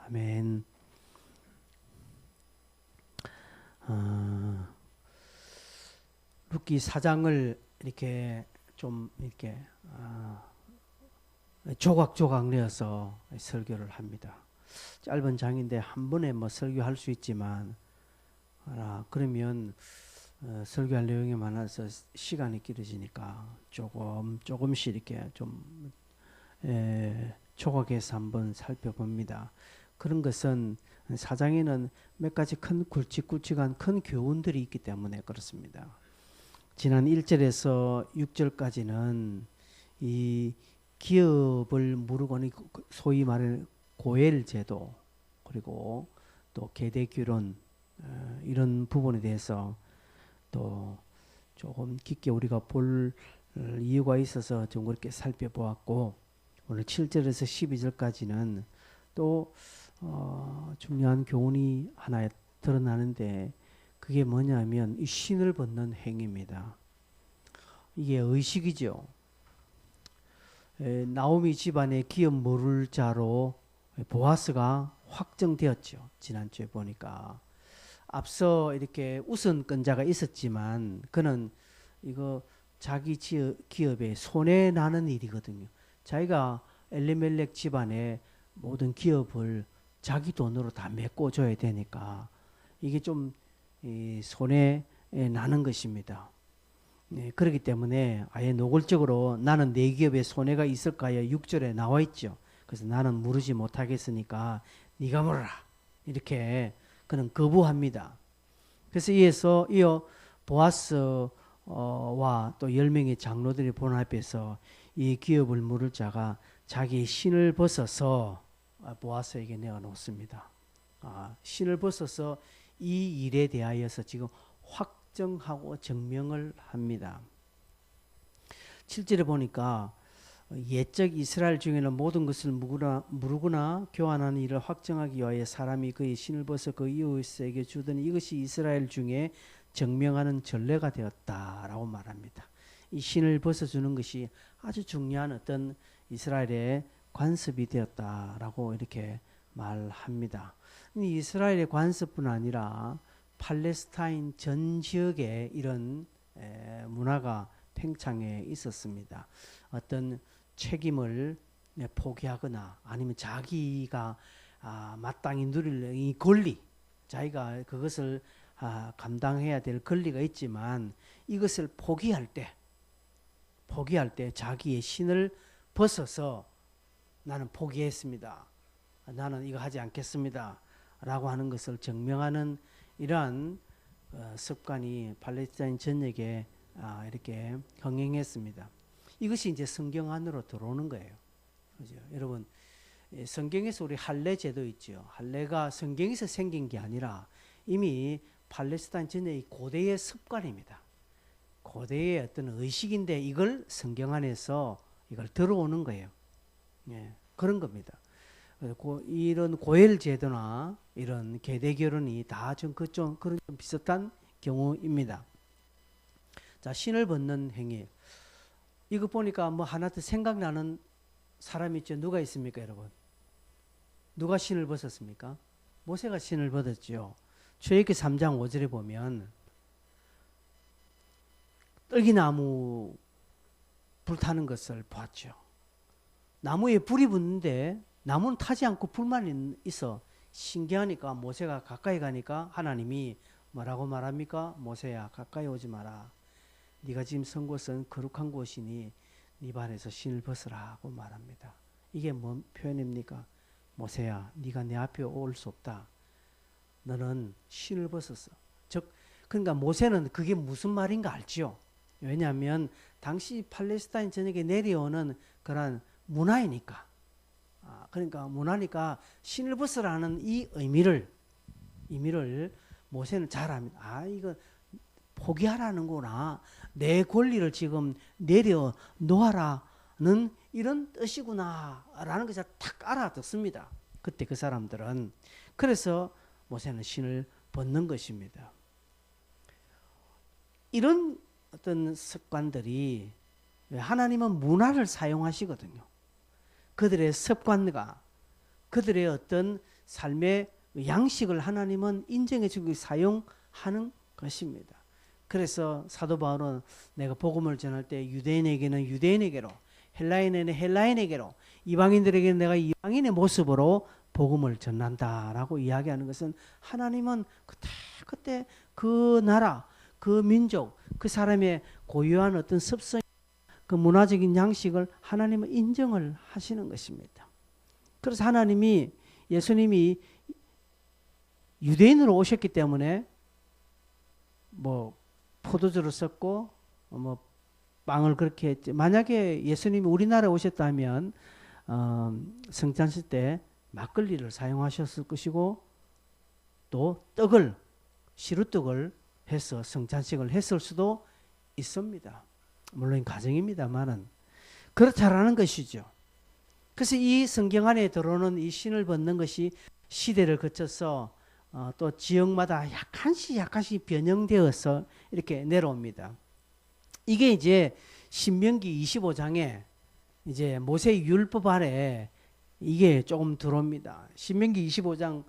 아멘. 룻기 4장을 이렇게 좀 이렇게 조각조각 내어서 설교를 합니다. 짧은 장인데 한 번에 뭐 설교할 수 있지만 그러면 설교할 내용이 많아서 시간이 길어지니까 조금씩 이렇게 좀 조각해서 한번 살펴봅니다. 그런 것은 사장에는 몇 가지 큰 굵직굵직한 큰 교훈들이 있기 때문에 그렇습니다. 지난 1절에서 6절까지는 이 기업을 무르거나 소위 말하는 고엘 제도 그리고 또 계대 규론 이런 부분에 대해서 또 조금 깊게 우리가 볼 이유가 있어서 좀 그렇게 살펴보았고, 오늘 7절에서 12절까지는 또 중요한 교훈이 하나 드러나는데 그게 뭐냐면 이 신을 벗는 행위입니다. 이게 의식이죠. 나오미 집안의 기업 모를 자로 보아스가 확정되었죠. 지난주에 보니까 앞서 이렇게 우선권자가 있었지만 그는 이거 자기 기업에 손해 나는 일이거든요. 자기가 엘리멜렉 집안의 모든 기업을 자기 돈으로 다 메꿔줘야 되니까 이게 좀 손해 나는 것입니다. 네, 그렇기 때문에 아예 노골적으로 나는 내 기업에 손해가 있을까요? 6절에 나와 있죠. 그래서 나는 물으지 못하겠으니까 네가 물어라. 이렇게 그는 거부합니다. 그래서 이어 보아스와 또 10명의 장로들이 보는 앞에서 이 기업을 물을 자가 자기의 신을 벗어서 보아스에게 내어놓습니다. 신을 벗어서 이 일에 대하여서 지금 확정하고 증명을 합니다. 7절에 보니까 옛적 이스라엘 중에는 모든 것을 무르거나 교환하는 일을 확정하기 위하여 사람이 그의 신을 벗어 그 이웃에게 주더니 이것이 이스라엘 중에 증명하는 전례가 되었다라고 말합니다. 이 신을 벗어주는 것이 아주 중요한 어떤 이스라엘의 관습이 되었다라고 이렇게 말합니다. 이스라엘의 관습뿐 아니라 팔레스타인 전 지역에 이런 문화가 팽창해 있었습니다. 어떤 책임을 포기하거나 아니면 자기가 마땅히 누릴 이 권리, 자기가 그것을 감당해야 될 권리가 있지만 이것을 포기할 때 자기의 신을 벗어서 나는 포기했습니다. 나는 이거 하지 않겠습니다. 라고 하는 것을 증명하는 이러한 습관이 팔레스타인 전역에 이렇게 흥행했습니다. 이것이 이제 성경 안으로 들어오는 거예요. 그죠? 여러분, 성경에서 우리 할례 제도 있죠. 할례가 성경에서 생긴 게 아니라 이미 팔레스타인 전역의 고대의 습관입니다. 고대의 어떤 의식인데 이걸 성경 안에서 이걸 들어오는 거예요. 예, 그런 겁니다. 이런 고엘 제도나 이런 계대 결혼이 다 좀 그런 좀 비슷한 경우입니다. 자, 신을 벗는 행위. 이거 보니까 뭐 하나 더 생각나는 사람 있죠. 누가 있습니까, 여러분? 누가 신을 벗었습니까? 모세가 신을 벗었죠. 출애굽기 3장 5절에 보면 떨기나무 불타는 것을 봤죠. 나무에 불이 붙는데 나무는 타지 않고 불만 있어. 신기하니까 모세가 가까이 가니까 하나님이 뭐라고 말합니까? 모세야, 가까이 오지 마라. 네가 지금 선 곳은 거룩한 곳이니 네 발에서 신을 벗으라고 말합니다. 이게 뭔 표현입니까? 모세야, 네가 내 앞에 올 수 없다. 너는 신을 벗었어. 즉, 그러니까 모세는 그게 무슨 말인가 알지요. 왜냐하면 당시 팔레스타인 전역에 내려오는 그런 문화이니까. 그러니까 문화니까 신을 벗으라는 이 의미를 모세는 잘 압니다. 이거 포기하라는구나. 내 권리를 지금 내려놓아라는 이런 뜻이구나 라는 것을 탁 알아듣습니다. 그때 그 사람들은. 그래서 모세는 신을 벗는 것입니다. 이런 어떤 습관들이 하나님은 문화를 사용하시거든요. 그들의 습관과 그들의 어떤 삶의 양식을 하나님은 인정해주고 사용하는 것입니다. 그래서 사도 바울은 내가 복음을 전할 때 유대인에게는 유대인에게로, 헬라인에게는 헬라인에게로, 이방인들에게는 내가 이방인의 모습으로 복음을 전한다라고 이야기하는 것은 하나님은 그때 그 나라, 그 민족, 그 사람의 고유한 어떤 습성, 그 문화적인 양식을 하나님은 인정을 하시는 것입니다. 그래서 하나님이, 예수님이 유대인으로 오셨기 때문에 뭐 포도주를 썼고 뭐 빵을 그렇게 했지. 만약에 예수님이 우리나라에 오셨다면 성찬식 때 막걸리를 사용하셨을 것이고 또 떡을, 시루떡을 해서 성찬식을 했을 수도 있습니다. 물론 가정입니다만은 그렇다라는 것이죠. 그래서 이 성경 안에 들어오는 이 신을 벗는 것이 시대를 거쳐서 또 지역마다 약간씩 변형되어서 이렇게 내려옵니다. 이게 이제 신명기 25장에 이제 모세 율법 아래 이게 조금 들어옵니다. 신명기 25장에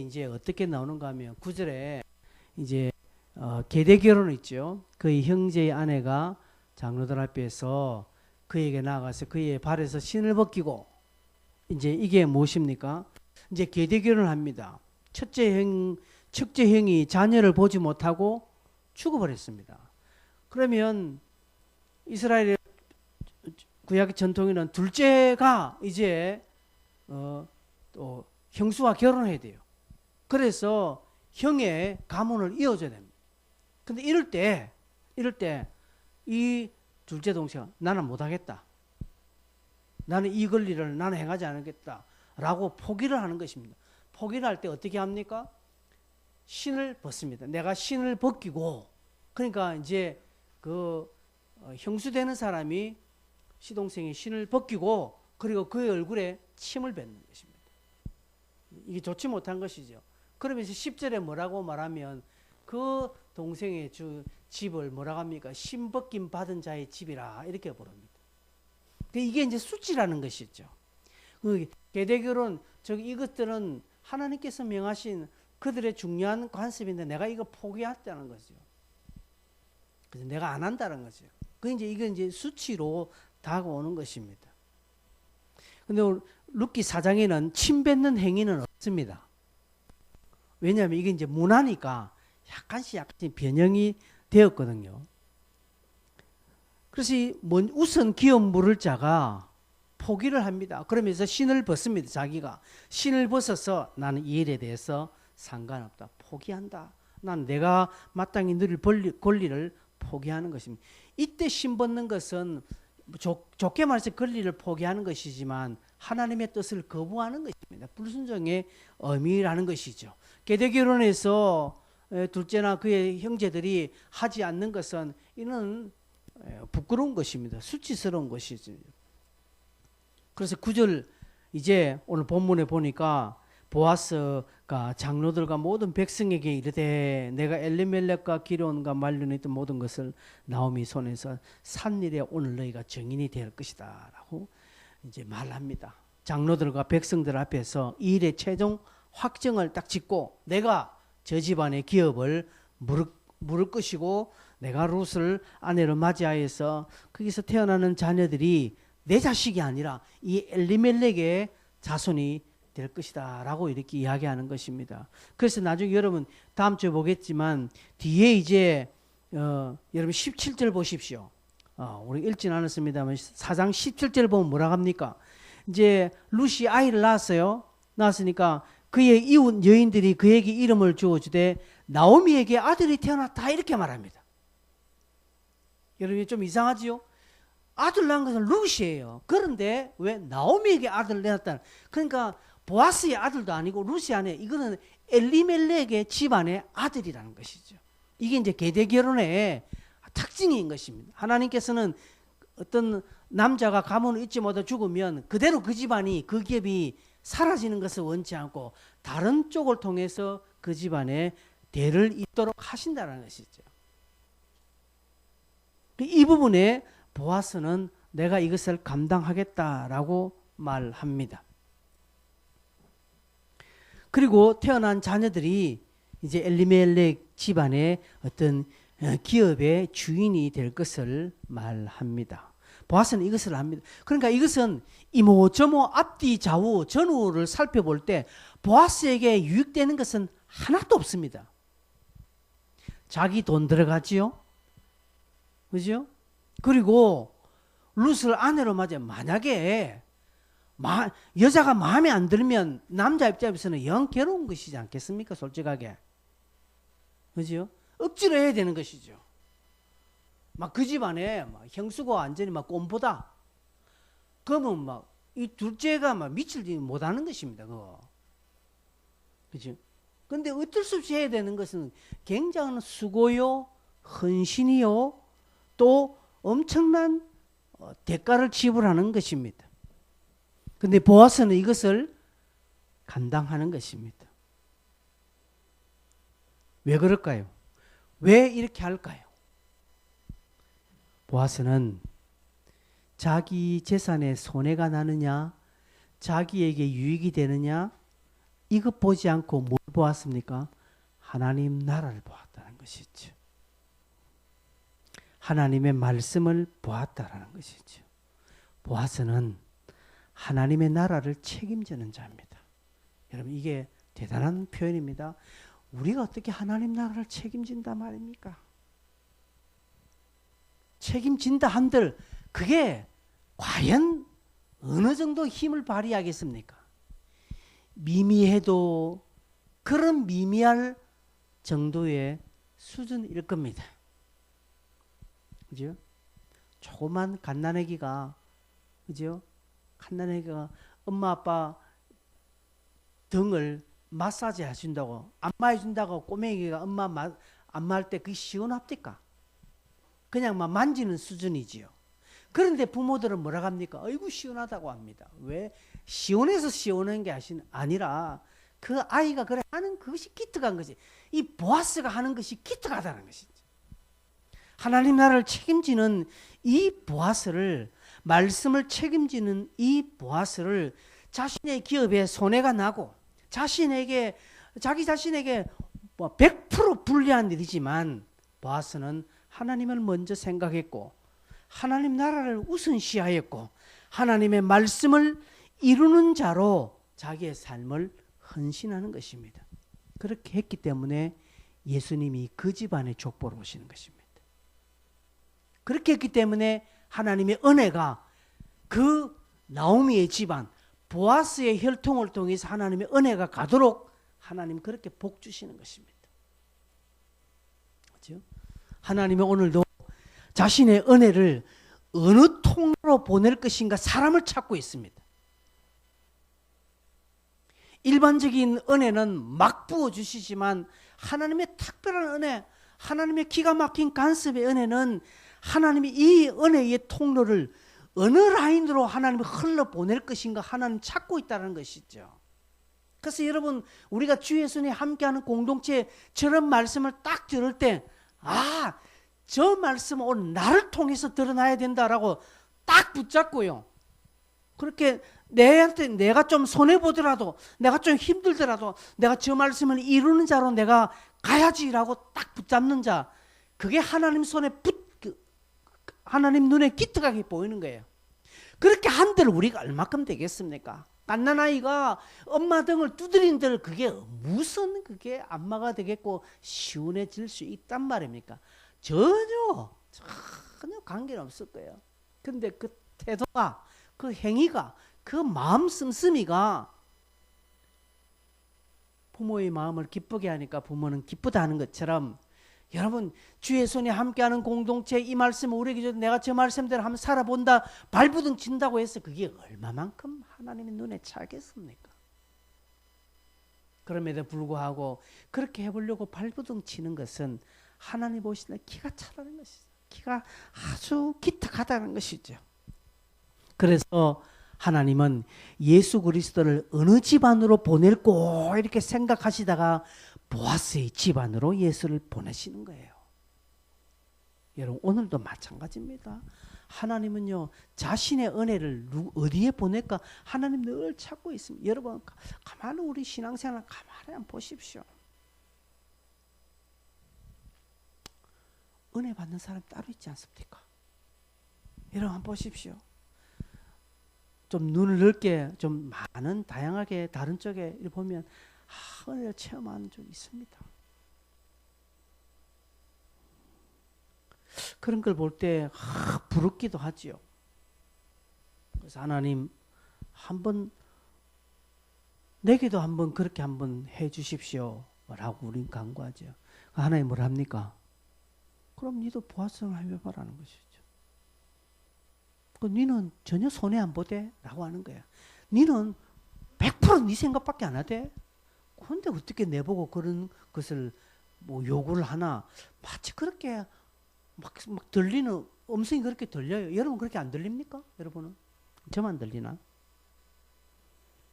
이제 어떻게 나오는가 하면 9절에 이제 계대 결혼 있죠. 그의 형제의 아내가 장로들 앞에서 그에게 나아가서 그의 발에서 신을 벗기고, 이제 이게 무엇입니까? 이제 계대 결혼을 합니다. 첫째 형이 자녀를 보지 못하고 죽어버렸습니다. 그러면 이스라엘의 구약 전통에는 둘째가 이제 또 형수와 결혼해야 돼요. 그래서 형의 가문을 이어줘야 됩니다. 근데 이럴 때 이 둘째 동생은 나는 못하겠다. 나는 이 권리를 나는 행하지 않겠다. 라고 포기를 하는 것입니다. 포기를 할 때 어떻게 합니까? 신을 벗습니다. 내가 신을 벗기고, 그러니까 이제 그 형수되는 사람이 시동생이 신을 벗기고 그리고 그의 얼굴에 침을 뱉는 것입니다. 이게 좋지 못한 것이죠. 그러면서 10절에 뭐라고 말하면 그 동생의 집을 뭐라고 합니까? 신벗김 받은 자의 집이라 이렇게 부릅니다. 이게 이제 수치라는 것이죠. 계대결혼, 이것들은 하나님께서 명하신 그들의 중요한 관습인데 내가 이거 포기했다는 거죠. 그래서 내가 안 한다는 거죠. 이게 이제 수치로 다가오는 것입니다. 근데 룻기 4장에는 침 뱉는 행위는 없습니다. 왜냐하면 이게 이제 문화니까 약간씩 변형이 되었거든요. 그래서 우선 기업 물을 자가 포기를 합니다. 그러면서 신을 벗습니다. 자기가 신을 벗어서 나는 이 일에 대해서 상관없다. 포기한다. 난 내가 마땅히 누릴 권리를 포기하는 것입니다. 이때 신 벗는 것은 좋게 말해서 권리를 포기하는 것이지만 하나님의 뜻을 거부하는 것입니다. 불순종의 의미라는 것이죠. 계대결혼에서 둘째나 그의 형제들이 하지 않는 것은 이는 부끄러운 것입니다. 수치스러운 것이죠. 그래서 9절 이제 오늘 본문에 보니까 보아스가 장로들과 모든 백성에게 이르되 내가 엘리멜렉과 기르온과 말론에 있던 모든 것을 나오미 손에서 산 일에 오늘 너희가 증인이 될 것이다 라고 이제 말합니다. 장로들과 백성들 앞에서 이 일의 최종 확정을 딱 짓고 내가 저 집안의 기업을 물을 것이고 내가 룻을 아내로 맞이하여서 거기서 태어나는 자녀들이 내 자식이 아니라 이 엘리멜렉의 자손이 될 것이다 라고 이렇게 이야기하는 것입니다. 그래서 나중에 여러분 다음 주에 보겠지만 뒤에 이제 여러분 17절 보십시오. 우리 읽진 않았습니다만 4장 17절 보면 뭐라고 합니까? 이제 룻이 아이를 낳았어요. 낳았으니까 그의 이웃 여인들이 그에게 이름을 주어주되 나오미에게 아들이 태어났다 이렇게 말합니다. 여러분 좀 이상하지요? 아들 낳은 것은 룻이에요. 그런데 왜 나오미에게 아들을 낳았다? 그러니까 보아스의 아들도 아니고 룻이 아니에요. 이거는 엘리멜렉의 집안의 아들이라는 것이죠. 이게 이제 계대결혼의 특징인 것입니다. 하나님께서는 어떤 남자가 가문을 잊지 못해 죽으면 그대로 그 집안이 그 기업이 사라지는 것을 원치 않고 다른 쪽을 통해서 그 집안에 대를 잇도록 하신다는 것이죠. 이 부분에 보아스는 내가 이것을 감당하겠다라고 말합니다. 그리고 태어난 자녀들이 이제 엘리멜렉 집안의 어떤 기업의 주인이 될 것을 말합니다. 보아스는 이것을 압니다. 그러니까 이것은 이모저모 앞뒤 좌우 전후를 살펴볼 때 보아스에게 유익되는 것은 하나도 없습니다. 자기 돈 들어가지요. 그죠? 그리고 룻을 아내로 맞아. 만약에 여자가 마음에 안 들면 남자 입장에서는 영 괴로운 것이지 않겠습니까? 솔직하게. 그죠? 억지로 해야 되는 것이죠. 막 그 집안에 막 형수가 완전히 막 꼼보다. 그러면 막 이 둘째가 막 미칠지 못하는 것입니다. 그거. 그죠? 근데 어쩔 수 없이 해야 되는 것은 굉장한 수고요, 헌신이요, 또 엄청난 대가를 지불하는 것입니다. 근데 보아스는 이것을 감당하는 것입니다. 왜 그럴까요? 왜 이렇게 할까요? 보아스는 자기 재산에 손해가 나느냐, 자기에게 유익이 되느냐, 이것 보지 않고 뭘 보았습니까? 하나님 나라를 보았다는 것이죠. 하나님의 말씀을 보았다라는 것이죠. 보아스는 하나님의 나라를 책임지는 자입니다. 여러분 이게 대단한 표현입니다. 우리가 어떻게 하나님 나라를 책임진다 말입니까? 책임진다 한들 그게 과연 어느 정도 힘을 발휘하겠습니까? 미미해도 그런 미미할 정도의 수준일 겁니다. 그죠? 조그만 갓난아기가, 그죠? 갓난아기가 엄마 아빠 등을 마사지 해준다고, 안마해준다고 꼬맹이가 엄마 안마할 때 그게 시원합니까? 그냥 막 만지는 수준이지요. 그런데 부모들은 뭐라고 합니까? 아이고 시원하다고 합니다. 왜? 시원해서 시원한 게 아니라 그 아이가 그래 하는 그것이 기특한 것이, 이 보아스가 하는 것이 기특하다는 것이죠. 하나님 나라를 책임지는 이 보아스를, 말씀을 책임지는 이 보아스를 자신의 기업에 손해가 나고 자기 자신에게 100% 불리한 일이지만 보아스는 하나님을 먼저 생각했고 하나님 나라를 우선시하였고 하나님의 말씀을 이루는 자로 자기의 삶을 헌신하는 것입니다. 그렇게 했기 때문에 예수님이 그 집안의 족보로 오시는 것입니다. 그렇게 했기 때문에 하나님의 은혜가 그 나오미의 집안, 보아스의 혈통을 통해서 하나님의 은혜가 가도록 하나님 그렇게 복 주시는 것입니다. 그렇죠? 하나님은 오늘도 자신의 은혜를 어느 통로로 보낼 것인가 사람을 찾고 있습니다. 일반적인 은혜는 막 부어주시지만 하나님의 특별한 은혜, 하나님의 기가 막힌 간섭의 은혜는 하나님이 이 은혜의 통로를 어느 라인으로 하나님이 흘러보낼 것인가 하나님 찾고 있다는 것이죠. 그래서 여러분 우리가 주 예수님 함께하는 공동체에 저런 말씀을 딱 들을 때 저 말씀은 오늘 나를 통해서 드러나야 된다라고 딱 붙잡고요. 그렇게 내가 좀 손해보더라도 내가 좀 힘들더라도 내가 저 말씀을 이루는 자로 내가 가야지라고 딱 붙잡는 자, 그게 하나님 손에 하나님 눈에 기특하게 보이는 거예요. 그렇게 한들 우리가 얼마큼 되겠습니까? 갓난아이가 엄마 등을 두드린들 그게 무슨 그게 안마가 되겠고 시원해질 수 있단 말입니까? 전혀 관계는 없을 거예요. 근데 그 태도가, 그 행위가, 그 마음 씀씀이가 부모의 마음을 기쁘게 하니까 부모는 기쁘다 하는 것처럼 여러분 주의 손에 함께하는 공동체 이 말씀을 우리에게 줘도 내가 저 말씀대로 한번 살아본다 발부둥 친다고 해서 그게 얼마만큼 하나님의 눈에 차겠습니까? 그럼에도 불구하고 그렇게 해보려고 발부둥 치는 것은 하나님 보시는 기가 차다는 것이죠. 기가 아주 기특하다는 것이죠. 그래서 하나님은 예수 그리스도를 어느 집안으로 보낼고 이렇게 생각하시다가 보아스의 집안으로 예수를 보내시는 거예요. 여러분 오늘도 마찬가지입니다. 하나님은요 자신의 은혜를 어디에 보낼까 하나님 늘 찾고 있습니다. 여러분 가만히 우리 신앙생활 가만히 한번 보십시오. 은혜 받는 사람 따로 있지 않습니까? 여러분 한번 보십시오. 좀 눈을 넓게 좀 많은 다양하게 다른 쪽에 보면 은혜를 체험하는 좀 있습니다. 그런 걸 볼 때 부럽기도 하지요. 그래서 하나님 한번 내게도 한번 그렇게 한번 해 주십시오 라고 우린 간구하죠. 하나님 뭘 합니까? 그럼 니도 보아성을 해봐라는 것이죠. 니는 전혀 손해 안 보대 라고 하는 거야. 니는 100% 네 생각밖에 안 하대. 그런데 어떻게 내보고 그런 것을 뭐 요구를 하나. 마치 그렇게 막 들리는 음성이 그렇게 들려요. 여러분 그렇게 안 들립니까? 여러분은? 저만 들리나?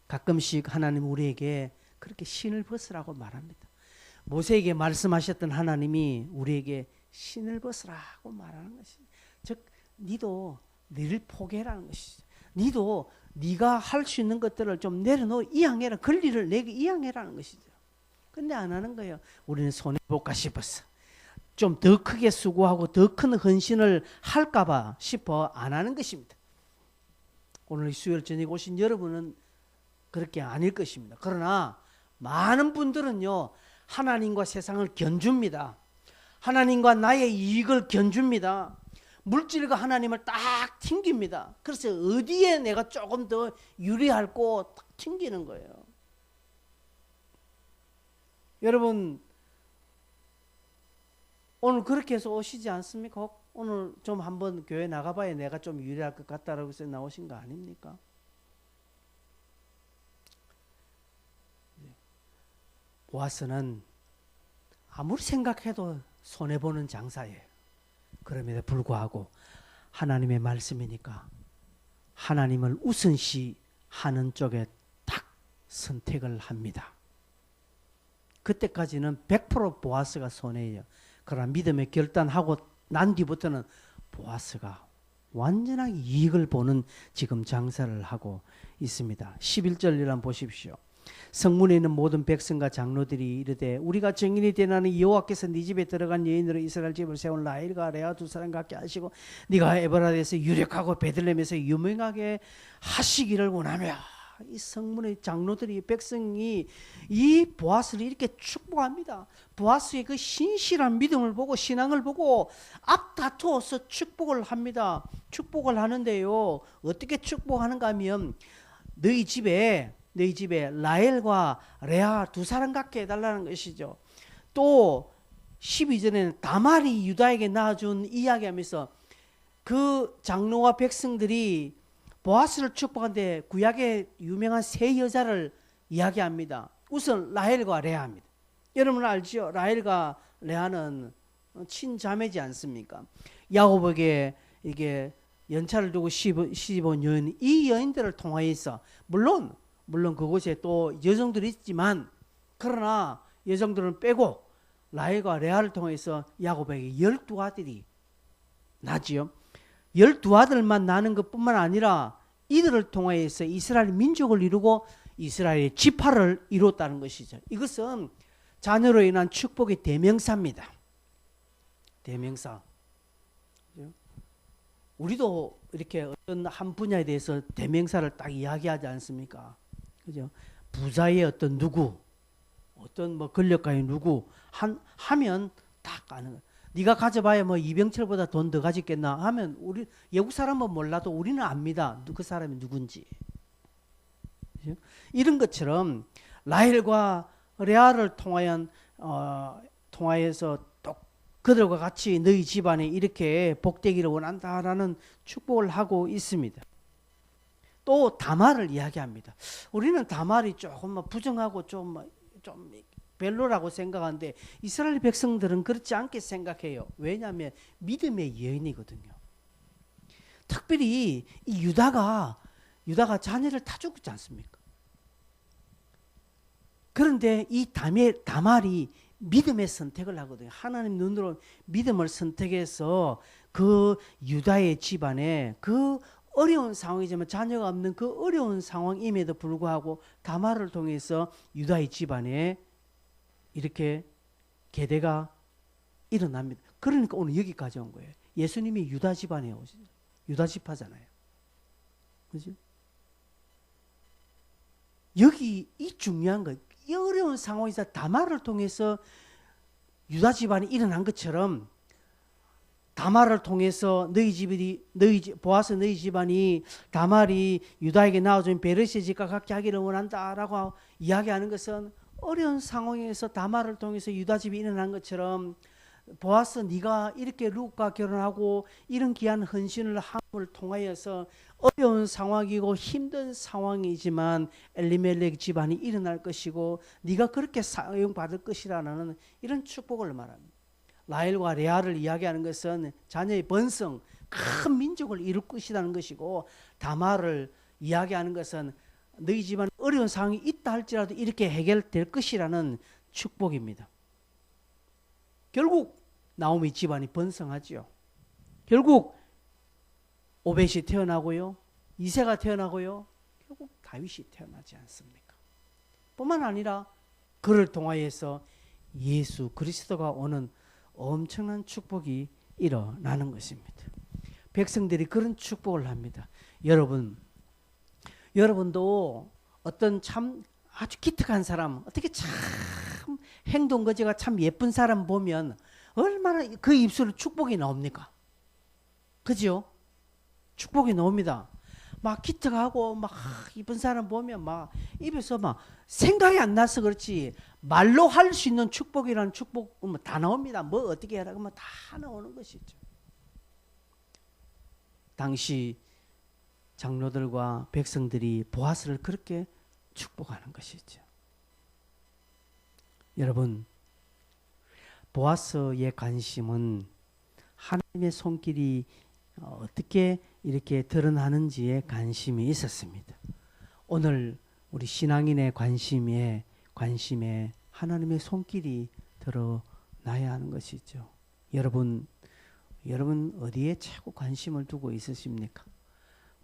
가끔씩 하나님 우리에게 그렇게 신을 벗으라고 말합니다. 모세에게 말씀하셨던 하나님이 우리에게 신을 벗으라고 말하는 것이죠. 즉 니도 너를 포기해라는 것이죠. 니도 네가 할 수 있는 것들을 좀 내려놓고 이양해라. 권리를 내게 이양해라는 것이죠. 근데 안 하는 거예요. 우리는 손해볼까 싶었어. 좀 더 크게 수고하고 더 큰 헌신을 할까봐 싶어 안 하는 것입니다. 오늘 수요일 저녁에 오신 여러분은 그렇게 아닐 것입니다. 그러나 많은 분들은요 하나님과 세상을 견줍니다. 하나님과 나의 이익을 견줍니다. 물질과 하나님을 딱 튕깁니다. 그래서 어디에 내가 조금 더 유리할고 딱 튕기는 거예요. 여러분 오늘 그렇게 해서 오시지 않습니까? 오늘 좀 한번 교회 나가봐야 내가 좀 유리할 것 같다라고 해서 나오신 거 아닙니까? 보아스는 아무리 생각해도 손해보는 장사예요. 그럼에도 불구하고 하나님의 말씀이니까 하나님을 우선시하는 쪽에 딱 선택을 합니다. 그때까지는 100% 보아스가 손해예요. 그러나 믿음의 결단하고 난 뒤부터는 보아스가 완전하게 이익을 보는 지금 장사를 하고 있습니다. 11절을 한번 보십시오. 성문에 있는 모든 백성과 장로들이 이르되 우리가 증인이 되나니 여호와께서 네 집에 들어간 여인으로 이스라엘 집을 세운 라헬과 레아 두 사람 같게 하시고 네가 에브라데에서 유력하고 베들레헴에서 유명하게 하시기를 원하며. 이 성문의 장로들이 백성이 이 보아스를 이렇게 축복합니다. 보아스의 그 신실한 믿음을 보고 신앙을 보고 앞다투어서 축복을 합니다. 축복을 하는데요 어떻게 축복하는가 하면 너희 집에 라헬과 레아 두 사람 갖게 해달라는 것이죠. 또 12절에는 다말이 유다에게 낳아준 이야기하면서 그 장로와 백성들이 보아스를 축복하는데 구약의 유명한 세 여자를 이야기합니다. 우선 라헬과 레아입니다. 여러분 알죠? 라헬과 레아는 친자매지 않습니까? 야곱에게 이게 연차를 두고 시집온 여인, 이 여인들을 통하여서 물론 그곳에 또 여성들이 있지만 그러나 여성들은 빼고 라헬과 레아를 통해서 야곱에게 12아들이 나지요. 12아들만 나는 것뿐만 아니라 이들을 통해서 이스라엘 민족을 이루고 이스라엘의 지파를 이뤘다는 것이죠. 이것은 자녀로 인한 축복의 대명사입니다. 대명사. 우리도 이렇게 어떤 한 분야에 대해서 대명사를 딱 이야기하지 않습니까? 그죠? 부자의 어떤 누구, 어떤 뭐 권력가의 누구 하면 딱 아는 거예요. 네가 가져봐야 뭐 이병철보다 돈 더 가졌겠나 하면 우리 외국 사람은 몰라도 우리는 압니다. 그 사람이 누군지. 그죠? 이런 것처럼 라헬과 레아를 통하여서 또 그들과 같이 너희 집안에 이렇게 복되기를 원한다라는 축복을 하고 있습니다. 또 다말을 이야기합니다. 우리는 다말이 조금 부정하고 좀 별로라고 생각하는데 이스라엘 백성들은 그렇지 않게 생각해요. 왜냐하면 믿음의 여인이거든요. 특별히 이 유다가 자녀를 다 죽었지 않습니까? 그런데 이 다말이 믿음의 선택을 하거든요. 하나님 눈으로 믿음을 선택해서 그 유다의 집안에 그 어려운 상황이지만 자녀가 없는 그 어려운 상황임에도 불구하고 다말을 통해서 유다의 집안에 이렇게 계대가 일어납니다. 그러니까 오늘 여기까지 온 거예요. 예수님이 유다 집안에 오시죠. 유다 지파잖아요. 그죠? 여기 이 중요한 거, 이 어려운 상황에서 다말을 통해서 유다 집안이 일어난 것처럼 다말을 통해서 보아스 너희 집안이 다말이 유다에게 낳아준 베르시의 집과 같게 하기를 원한다라고 이야기하는 것은 어려운 상황에서 다말을 통해서 유다 집이 일어난 것처럼 보아스 네가 이렇게 룻과 결혼하고 이런 귀한 헌신을 함을 통하여서 어려운 상황이고 힘든 상황이지만 엘리멜렉 집안이 일어날 것이고 네가 그렇게 사용받을 것이라는 이런 축복을 말합니다. 라헬과 레아를 이야기하는 것은 자녀의 번성, 큰 민족을 이룰 것이라는 것이고 다말을 이야기하는 것은 너희 집안 어려운 상황이 있다 할지라도 이렇게 해결될 것이라는 축복입니다. 결국 나오미 집안이 번성하지요. 결국 오벳이 태어나고요. 이새가 태어나고요. 결국 다윗이 태어나지 않습니까? 뿐만 아니라 그를 통하여서 예수 그리스도가 오는 엄청난 축복이 일어나는 것입니다. 백성들이 그런 축복을 합니다. 여러분도 어떤 참 아주 기특한 사람, 어떻게 참 행동거지가 참 예쁜 사람 보면 얼마나 그 입술에 축복이 나옵니까? 그죠? 축복이 나옵니다. 막 기특하고 막 이쁜 사람 보면 막 입에서 막 생각이 안 나서 그렇지 말로 할 수 있는 축복이라는 축복 다 나옵니다. 뭐 어떻게 하라 그러면 다 나오는 것이죠. 당시 장로들과 백성들이 보아스를 그렇게 축복하는 것이죠. 여러분, 보아스의 관심은 하나님의 손길이 어떻게 이렇게 드러나는지에 관심이 있었습니다. 오늘 우리 신앙인의 관심에 하나님의 손길이 드러나야 하는 것이죠. 여러분 어디에 최고 관심을 두고 있으십니까?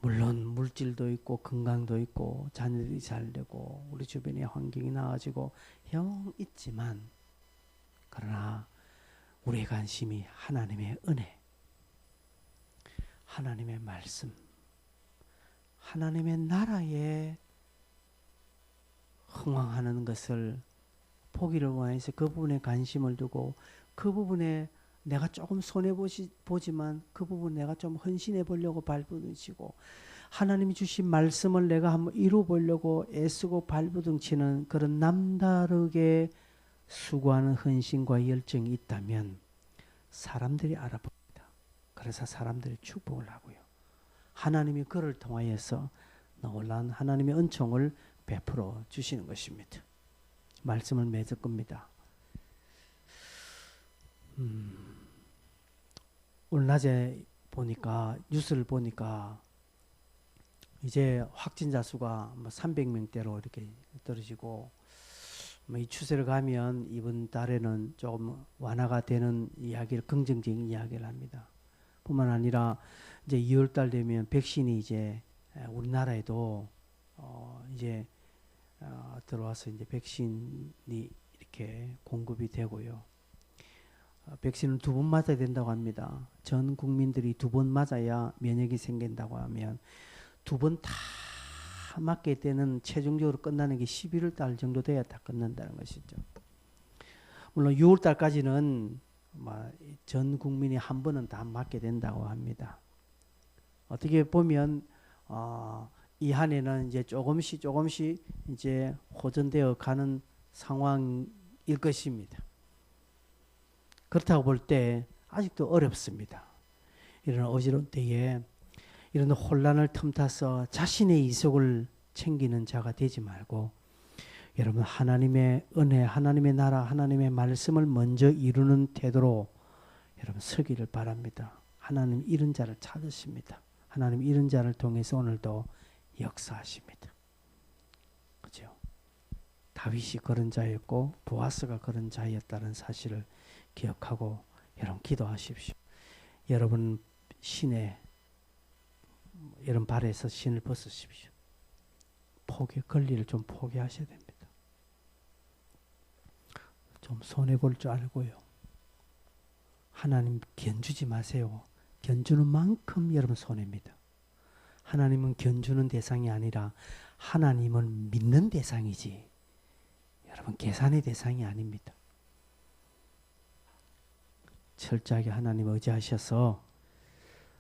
물론 물질도 있고 건강도 있고 자녀들이 잘 되고 우리 주변의 환경이 나아지고 있지만 그러나 우리의 관심이 하나님의 은혜, 하나님의 말씀, 하나님의 나라에 흥왕하는 것을 포기를 원해서 그 부분에 관심을 두고 그 부분에 내가 조금 손해보지만 그 부분 내가 좀 헌신해 보려고 발부둥치고 하나님이 주신 말씀을 내가 한번 이루어 보려고 애쓰고 발부둥치는 그런 남다르게 수고하는 헌신과 열정이 있다면 사람들이 알아봅니다. 그래서 사람들이 축복을 하고요. 하나님이 그를 통하여서 놀라운 하나님의 은총을 베풀어 주시는 것입니다. 말씀을 맺을 겁니다. 오늘 낮에 보니까 뉴스를 보니까 이제 확진자 수가 300명대로 이렇게 떨어지고 이 추세를 가면 이번 달에는 조금 완화가 되는 이야기를 긍정적인 이야기를 합니다. 뿐만 아니라 이제 2월 달 되면 백신이 이제 우리나라에도 이제 들어와서 이제 백신이 이렇게 공급이 되고요. 백신은 2번 맞아야 된다고 합니다. 전 국민들이 2번 맞아야 면역이 생긴다고 하면 2번 다 맞게 되는 최종적으로 끝나는 게 11월 달 정도 돼야 다 끝난다는 것이죠. 물론 6월 달까지는 전 국민이 한 번은 다 맞게 된다고 합니다. 어떻게 보면 이 한 해는 이제 조금씩 이제 호전되어 가는 상황일 것입니다. 그렇다고 볼 때 아직도 어렵습니다. 이런 어지러운 때에 이런 혼란을 틈타서 자신의 이속을 챙기는 자가 되지 말고 여러분 하나님의 은혜, 하나님의 나라, 하나님의 말씀을 먼저 이루는 태도로 여러분 서기를 바랍니다. 하나님 이런 자를 찾으십니다. 하나님 이런 자를 통해서 오늘도 역사하십니다. 그죠? 다윗이 그런 자였고 보아스가 그런 자였다는 사실을 기억하고 여러분 기도하십시오. 여러분 여러분 발에서 신을 벗으십시오. 권리를 좀 포기하셔야 됩니다. 좀 손해볼 줄 알고요. 하나님 견주지 마세요. 견주는 만큼 여러분 손해입니다. 하나님은 견주는 대상이 아니라 하나님은 믿는 대상이지 여러분 계산의 대상이 아닙니다. 철저하게 하나님 의지하셔서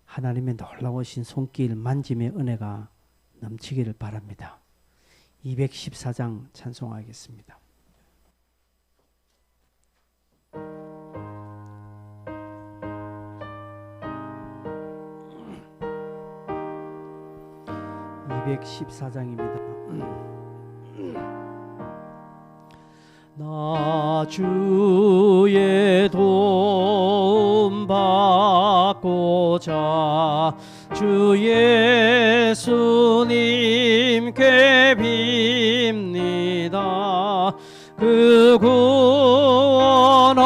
하나님의 놀라우신 손길 만짐의 은혜가 넘치기를 바랍니다. 214장 찬송하겠습니다. 나 주의 도움 받고자 주 예수님께 빕니다. 그 구원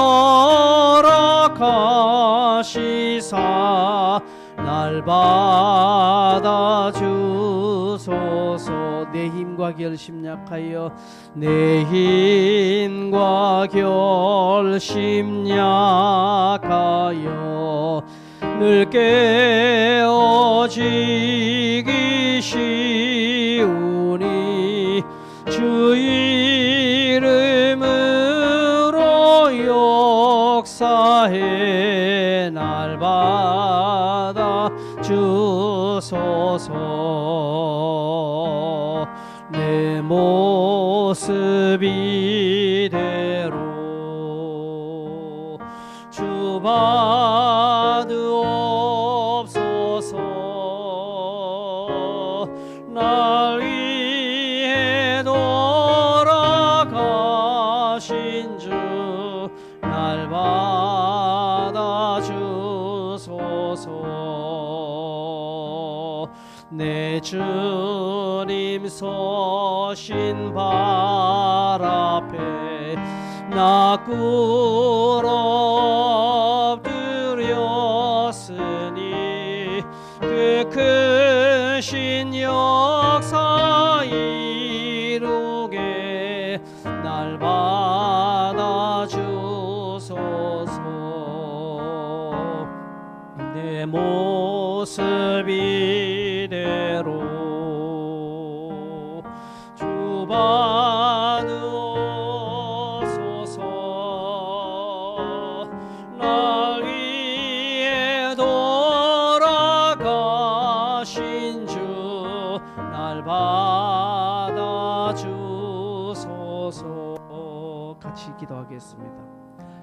허락하시사 날 받아주소서. 내 힘과 결심 약하여 내 힘과 결심 약하여 늘 깨어지기 쉬우니 주 이름으로 역사해 날 받아 주소서. 내 모습 이대로 주 받으옵소서. 날 위해 돌아가신 주 날 받아 주소서. 내 주님 서신 발 앞에 나 꿇어 엎드렸으니 그 크신 역사 이루게 날 받아 주소서. 내 모습 이대로 주 받으옵소서. 날 위해 돌아가신 주 날 받아 주소서. 같이 기도하겠습니다.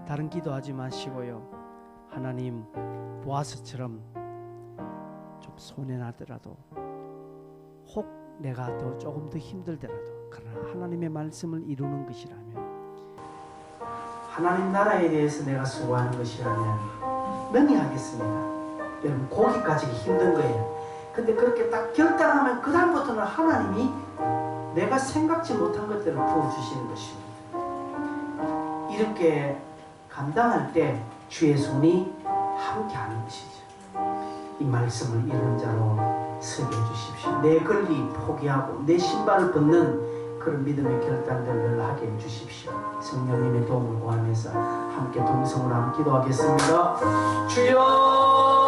다른 기도하지 마시고요. 하나님 보아스처럼 좀 손해나더라도 혹 내가 더 조금 더 힘들더라도 그러나 하나님의 말씀을 이루는 것이라면 하나님 나라에 대해서 내가 수고하는 것이라면 능히 하겠습니다. 여러분 거기까지 힘든 거예요. 근데 그렇게 딱 결단하면 그 다음부터는 하나님이 내가 생각지 못한 것들을 부어주시는 것입니다. 이렇게 감당할 때 주의 손이 함께하는 것이죠. 이 말씀을 이루는 자로 서게 해주십시오. 내 권리 포기하고 내 신발을 벗는 그런 믿음의 결단들을 하게 해주십시오. 성령님의 도움을 구하면서 함께 동성으로 한번 기도하겠습니다. 주여